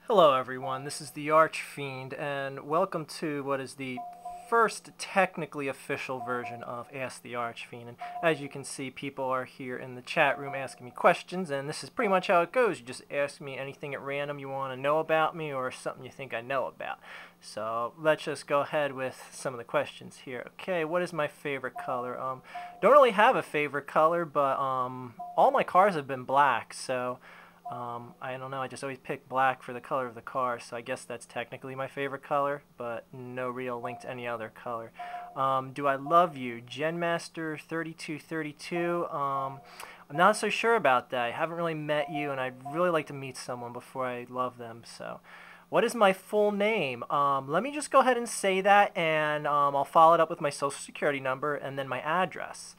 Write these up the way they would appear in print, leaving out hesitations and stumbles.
Hello everyone, this is the Archfiend, and welcome to what is the first technically official version of Ask the Archfiend. And as you can see, people are here in the chat room asking me questions, and this is pretty much how it goes. You just ask me anything at random you want to know about me or something you think I know about. So let's just go ahead with some of the questions here. Okay, what is my favorite color? Don't really have a favorite color, but all my cars have been black, so I don't know, I just always pick black for the color of the car, so I guess that's technically my favorite color, but no real link to any other color. Do I love you? Genmaster3232, I'm not so sure about that. I haven't really met you, and I'd really like to meet someone before I love them, so. What is my full name? Let me just go ahead and say that, and I'll follow it up with my social security number and then my address.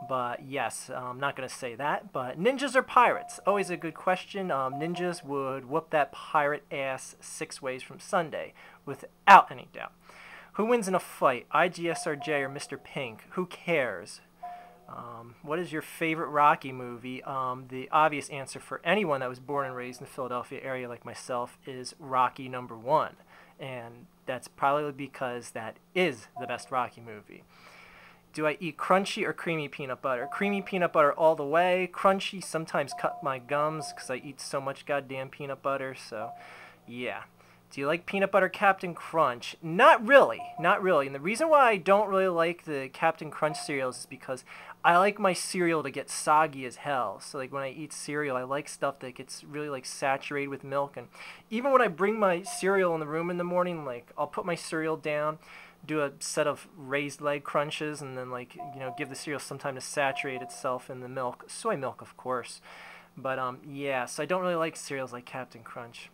But yes, I'm not going to say that. But ninjas or pirates? Always a good question. Ninjas would whoop that pirate ass 6 ways from Sunday, without any doubt. Who wins in a fight, IGSRJ or Mr. Pink? Who cares? What is your favorite Rocky movie? The obvious answer for anyone that was born and raised in the Philadelphia area like myself is Rocky #1. And that's probably because that is the best Rocky movie. Do I eat crunchy or creamy peanut butter? Creamy peanut butter all the way. Crunchy sometimes cut my gums because I eat so much goddamn peanut butter. So, yeah. Do you like peanut butter Captain Crunch? Not really. Not really. And the reason why I don't really like the Captain Crunch cereals is because I like my cereal to get soggy as hell. So, like, when I eat cereal, I like stuff that gets really, like, saturated with milk. And even when I bring my cereal in the room in the morning, like, I'll put my cereal down, do a set of raised leg crunches, and then, like, give the cereal some time to saturate itself in the milk. Soy milk, of course. But yeah, so I don't really like cereals like Captain Crunch.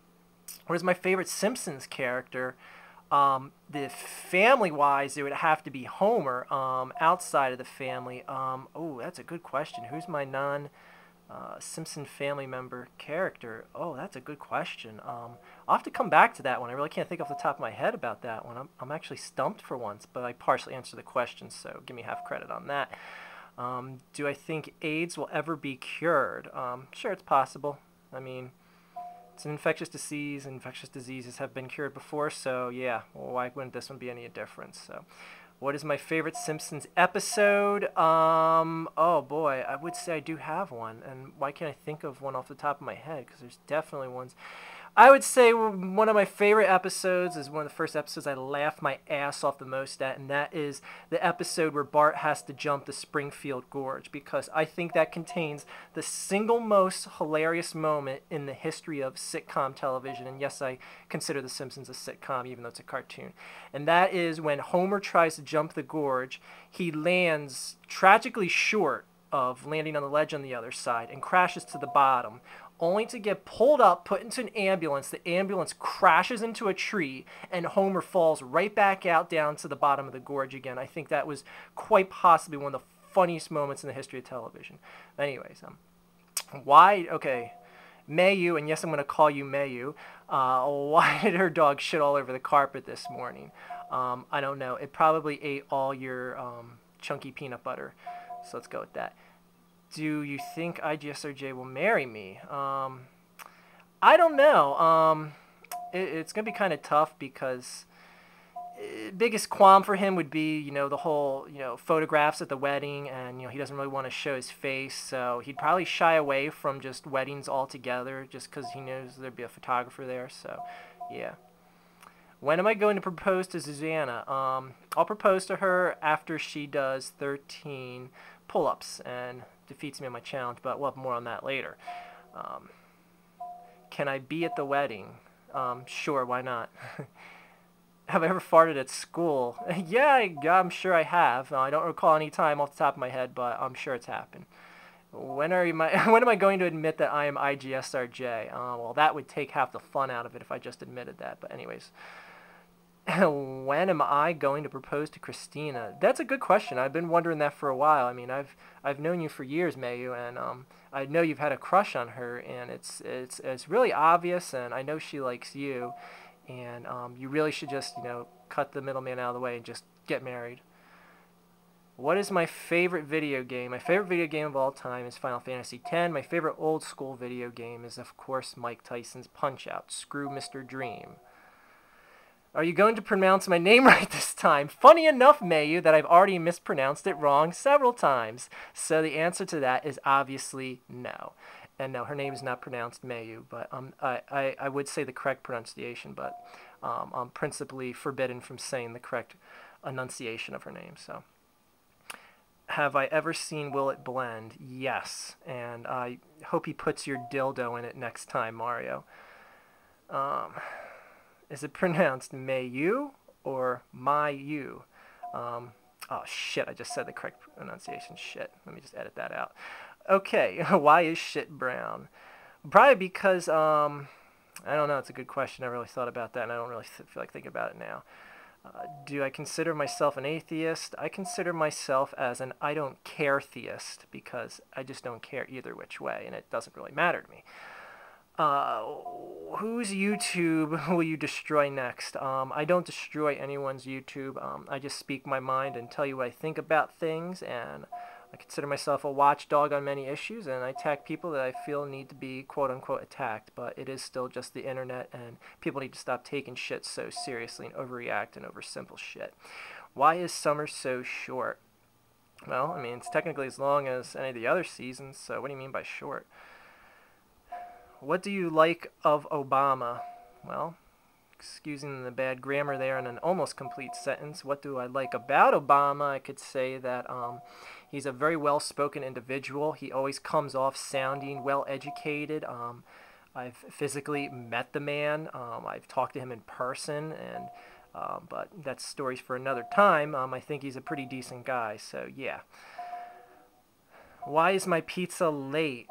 Whereas my favorite Simpsons character, the family-wise, it would have to be Homer. Outside of the family, oh, that's a good question. Who's my Simpson family member character? Oh, that's a good question. I'll have to come back to that one. I really can't think off the top of my head about that one. I'm actually stumped for once, but I partially answered the question, so give me half credit on that. Do I think AIDS will ever be cured? Sure, it's possible. I mean, it's an infectious disease. Infectious diseases have been cured before, so yeah, well, why wouldn't this one be any different? So, what is my favorite Simpsons episode? Oh boy, I would say I do have one, and why can't I think of one off the top of my head? Because there's definitely ones. I would say one of my favorite episodes is one of the first episodes I laughed my ass off the most at, and that is the episode where Bart has to jump the Springfield Gorge, because I think that contains the single most hilarious moment in the history of sitcom television. And yes, I consider The Simpsons a sitcom, even though it's a cartoon. And that is when Homer tries to jump the gorge. He lands tragically short of landing on the ledge on the other side and crashes to the bottom, only to get pulled up, put into an ambulance. The ambulance crashes into a tree, and Homer falls right back out down to the bottom of the gorge again. I think that was quite possibly one of the funniest moments in the history of television. Anyways, why? Okay, Mayu, and yes, I'm going to call you Mayu. Why did her dog shit all over the carpet this morning? I don't know. It probably ate all your chunky peanut butter. So let's go with that. Do you think IGSRJ will marry me? I don't know. It's going to be kind of tough because biggest qualm for him would be, the whole, photographs at the wedding, and, he doesn't really want to show his face, so he'd probably shy away from just weddings altogether just because he knows there'd be a photographer there, so, yeah. When am I going to propose to Susanna? I'll propose to her after she does 13 pull-ups and defeats me on my challenge, but we'll have more on that later. Can I be at the wedding? Sure, why not? Have I ever farted at school? Yeah, I'm sure I have. I don't recall any time off the top of my head, but I'm sure it's happened. When am I going to admit that I am IGSRJ? Well, that would take half the fun out of it if I just admitted that, but anyways. When am I going to propose to Christina? That's a good question. I've been wondering that for a while. I mean, I've known you for years, Mayu, and I know you've had a crush on her, and it's really obvious, and I know she likes you, and you really should just cut the middleman out of the way and just get married. What is my favorite video game? My favorite video game of all time is Final Fantasy X. My favorite old school video game is, of course, Mike Tyson's Punch-Out! Screw Mr. Dream. Are you going to pronounce my name right this time? Funny enough, Mayu, that I've already mispronounced it wrong several times. So the answer to that is obviously no. And no, her name is not pronounced Mayu, but I would say the correct pronunciation, but I'm principally forbidden from saying the correct enunciation of her name. So, have I ever seen Will It Blend? Yes, and I hope he puts your dildo in it next time, Mario. Is it pronounced Mayu or Mayu? Oh shit, I just said the correct pronunciation. Shit, let me just edit that out. Okay, why is shit brown? Probably because, I don't know, it's a good question. I really thought about that, and I don't really feel like thinking about it now. Do I consider myself an atheist? I consider myself as an I don't care theist, because I just don't care either which way, and it doesn't really matter to me. Whose YouTube will you destroy next? I don't destroy anyone's YouTube. I just speak my mind and tell you what I think about things, and I consider myself a watchdog on many issues, and I attack people that I feel need to be quote-unquote attacked, but it is still just the internet, and people need to stop taking shit so seriously and overreacting over simple shit. Why is summer so short? Well, I mean, it's technically as long as any of the other seasons, so what do you mean by short? What do you like of Obama? Well, excusing the bad grammar there in an almost complete sentence, what do I like about Obama? I could say that he's a very well-spoken individual. He always comes off sounding well-educated. I've physically met the man. I've talked to him in person, and but that's stories for another time. I think he's a pretty decent guy, so yeah. Why is my pizza late?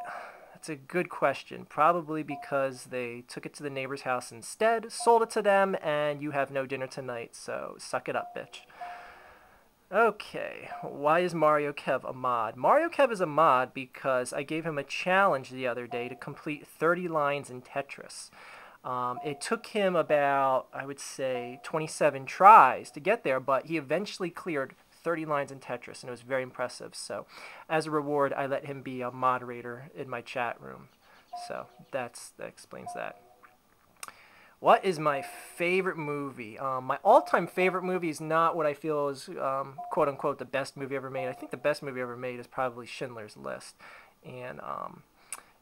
That's a good question. Probably because they took it to the neighbor's house instead, sold it to them, and you have no dinner tonight, so suck it up, bitch. Okay, why is Mario Kev a mod? Mario Kev is a mod because I gave him a challenge the other day to complete 30 lines in Tetris. It took him about, I would say, 27 tries to get there, but he eventually cleared 30 lines in Tetris, and it was very impressive. So, as a reward, I let him be a moderator in my chat room. So, that explains that. What is my favorite movie? My all-time favorite movie is not what I feel is, quote-unquote, the best movie ever made. I think the best movie ever made is probably Schindler's List. And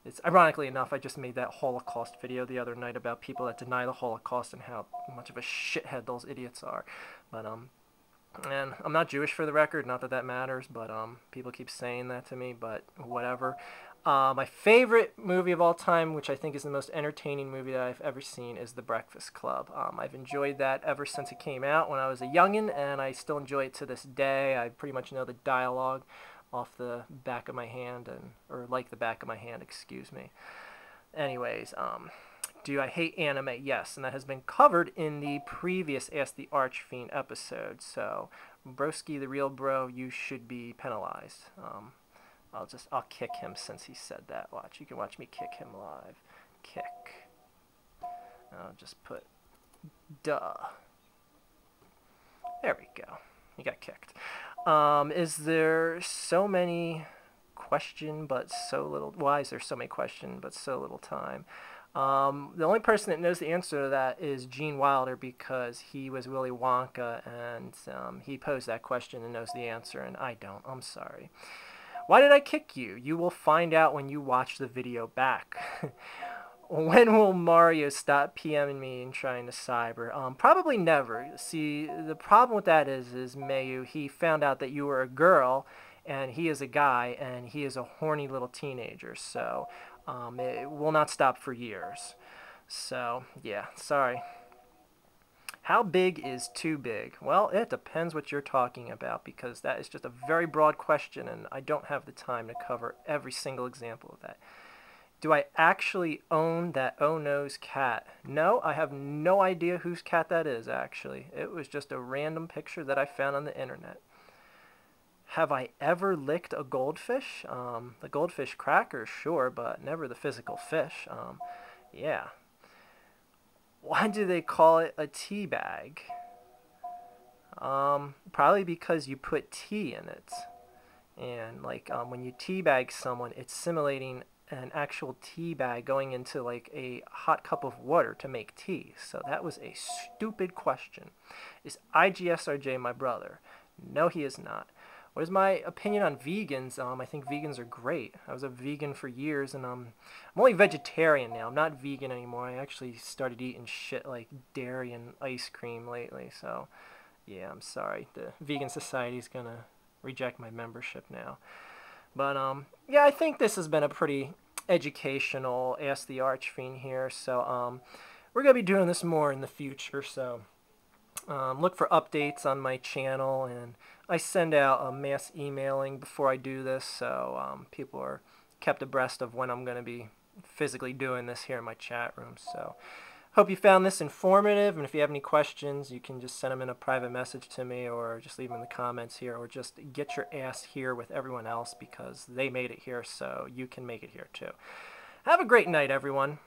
it's ironically enough, I just made that Holocaust video the other night about people that deny the Holocaust and how much of a shithead those idiots are. But and I'm not Jewish for the record, not that that matters, but people keep saying that to me, but whatever. My favorite movie of all time, which I think is the most entertaining movie that I've ever seen, is The Breakfast Club. I've enjoyed that ever since it came out when I was a youngin', and I still enjoy it to this day. I pretty much know the dialogue off the back of my hand, or like the back of my hand, excuse me. Anyways, do I hate anime? Yes, and that has been covered in the previous Ask the Archfiend episode. So, broski, the real bro, you should be penalized. I'll kick him since he said that. Watch, you can watch me kick him live. Kick. I'll just put duh. There we go. He got kicked. Is there so many question but so little? Why is there so many questions but so little time? The only person that knows the answer to that is Gene Wilder, because he was Willy Wonka, and he posed that question and knows the answer, and I don't. I'm sorry. Why did I kick you? You will find out when you watch the video back. When will Mario stop PMing me and trying to cyber? Probably never. See, the problem with that is Mayu, he found out that you were a girl, and he is a guy, and he is a horny little teenager, so it will not stop for years. So, yeah, sorry. How big is too big? Well, it depends what you're talking about, because that is just a very broad question, and I don't have the time to cover every single example of that. Do I actually own that Oh-No's cat? No, I have no idea whose cat that is, actually. It was just a random picture that I found on the internet. Have I ever licked a goldfish? The goldfish cracker, sure, but never the physical fish. Yeah. Why do they call it a tea bag? Probably because you put tea in it. And like when you teabag someone, it's simulating an actual tea bag going into like a hot cup of water to make tea. So that was a stupid question. Is IGSRJ my brother? No, he is not. What is my opinion on vegans? I think vegans are great. I was a vegan for years, and I'm only vegetarian now. I'm not vegan anymore. I actually started eating shit like dairy and ice cream lately. So yeah, I'm sorry. The vegan society is gonna reject my membership now. But yeah, I think this has been a pretty educational Ask the Archfiend here. So we're gonna be doing this more in the future. So look for updates on my channel, and I send out a mass emailing before I do this, so people are kept abreast of when I'm going to be physically doing this here in my chat room. So hope you found this informative, and if you have any questions, you can just send them in a private message to me, or just leave them in the comments here, or just get your ass here with everyone else because they made it here, so you can make it here too. Have a great night, everyone.